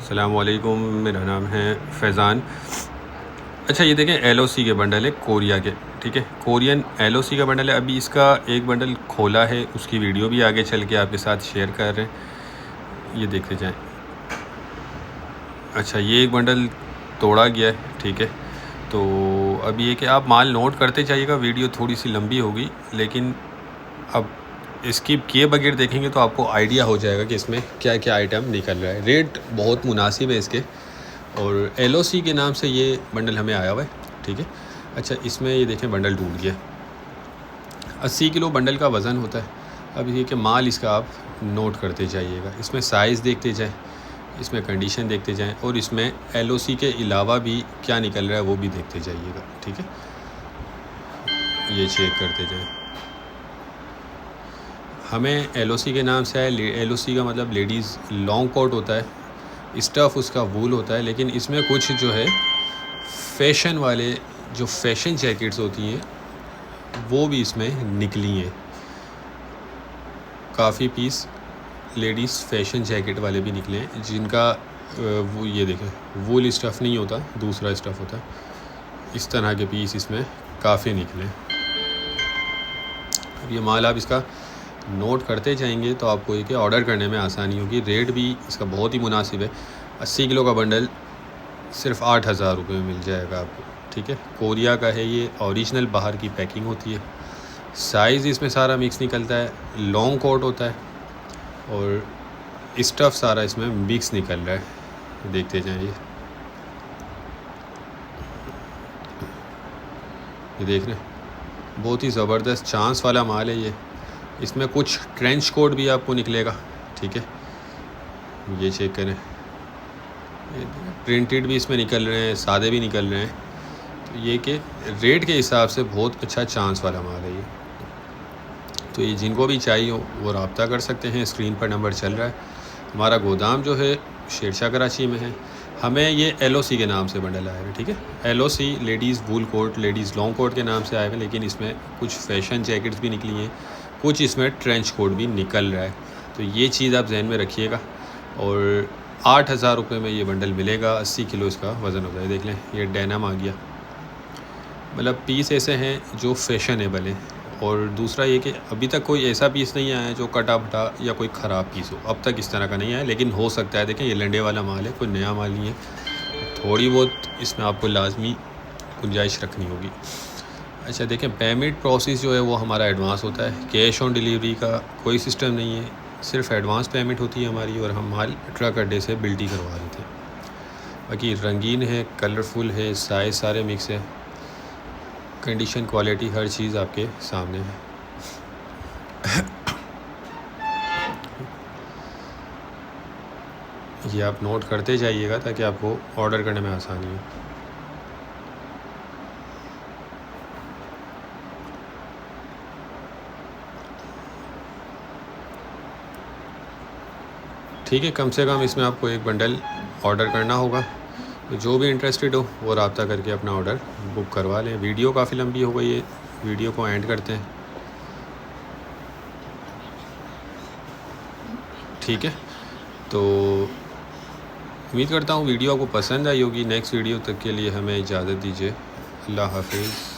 अस्सलाम वालेकुम, मेरा नाम है फैज़ान। अच्छा, ये देखें एलओसी के बंडल है कोरिया के, ठीक है, कोरियन एलओसी का बंडल है। अभी इसका एक बंडल खोला है, उसकी वीडियो भी आगे चल के आपके साथ शेयर कर रहे हैं, ये देखते जाएं। अच्छा, ये एक बंडल तोड़ा गया है, ठीक है। तो अभी ये कि आप माल नोट करते जाइएगा, वीडियो थोड़ी सी लंबी होगी, लेकिन अब स्किप किए बगैर देखेंगे तो आपको आइडिया हो जाएगा कि इसमें क्या क्या आइटम निकल रहा है। रेट बहुत मुनासिब है इसके, और एलओसी के नाम से ये बंडल हमें आया हुआ है, ठीक है। अच्छा, इसमें ये देखें बंडल टूट गया, 80 किलो बंडल का वज़न होता है। अब ये कि माल इसका आप नोट करते जाइएगा, इसमें साइज़ देखते जाएं, इसमें कंडीशन देखते जाएं, और इसमें एलओसी के अलावा भी क्या निकल रहा है वो भी देखते जाइएगा, ठीक है। ये चेक करते जाएं। हमें एलओसी के नाम से आया, एलओसी का मतलब लेडीज़ लॉन्ग कोट होता है, स्टफ़ उसका वूल होता है, लेकिन इसमें कुछ जो है फैशन वाले जो फैशन जैकेट्स होती हैं वो भी इसमें निकली हैं। काफ़ी पीस लेडीज़ फैशन जैकेट वाले भी निकले हैं, जिनका वो ये देखें वूल स्टफ़ नहीं होता, दूसरा स्टफ़ होता है। इस तरह के पीस इसमें काफ़ी निकले। अब ये माल आप इसका नोट करते जाएंगे तो आपको ये कि ऑर्डर करने में आसानी होगी। रेट भी इसका बहुत ही मुनासिब है, 80 किलो का बंडल सिर्फ 8,000 रुपये में मिल जाएगा आपको, ठीक है। कोरिया का है ये, ओरिजिनल बाहर की पैकिंग होती है। साइज़ इसमें सारा मिक्स निकलता है, लॉन्ग कोट होता है, और स्टफ़ सारा इसमें मिक्स निकल रहा है, देखते जाइए। ये देख रहे हैं, बहुत ही ज़बरदस्त चांस वाला माल है ये। इसमें कुछ ट्रेंच कोट भी आपको निकलेगा, ठीक है, ये चेक करें। प्रिंटेड भी इसमें निकल रहे हैं, सादे भी निकल रहे हैं। तो ये कि रेट के हिसाब से बहुत अच्छा चांस वाला माल है ये। तो ये जिनको भी चाहिए हो वो रब्ता कर सकते हैं, स्क्रीन पर नंबर चल रहा है। हमारा गोदाम जो है शेरशाह कराची में है। हमें ये एलओसी के नाम से बंडल आएगा, ठीक है। LOC ladies wool coat, ladies long coat के नाम से आएगा, लेकिन इसमें कुछ फैशन जैकेट्स भी निकली हैं, कुछ इसमें ट्रेंच कोट भी निकल रहा है। तो ये चीज़ आप जहन में रखिएगा। और 8,000 रुपये में ये बंडल मिलेगा, 80 किलो इसका वज़न होता है। देख लें, ये डेनम आ गया, मतलब पीस ऐसे हैं जो फैशनेबल हैं। और दूसरा ये कि अभी तक कोई ऐसा पीस नहीं आया है जो कटा फटा या कोई ख़राब पीस हो, अब तक इस तरह का नहीं आया, लेकिन हो सकता है। देखें, ये लंडे वाला माल है, कोई नया माल नहीं है, थोड़ी बहुत इसमें आपको लाजमी गुंजाइश रखनी होगी। अच्छा, देखें, पेमेंट प्रोसेस जो है वो हमारा एडवांस होता है, कैश ऑन डिलीवरी का कोई सिस्टम नहीं है, सिर्फ एडवांस पेमेंट होती है हमारी, और हम माल ट्रक अड्डे से बिल्टी करवा देते हैं। बाकी रंगीन है, कलरफुल है, साइज़ सारे मिक्स है, कंडीशन, क्वालिटी, हर चीज़ आपके सामने है। ये आप नोट करते जाइएगा ताकि आपको ऑर्डर करने में आसानी हो। ठीक है, कम से कम इसमें आपको एक बंडल ऑर्डर करना होगा। तो जो भी इंटरेस्टेड हो वो रब्ता करके अपना ऑर्डर बुक करवा लें। वीडियो काफ़ी लंबी हो गई है, वीडियो को एंड करते हैं, ठीक है। तो उम्मीद करता हूँ वीडियो आपको पसंद आई होगी। नेक्स्ट वीडियो तक के लिए हमें इजाज़त दीजिए। अल्लाह हाफिज़।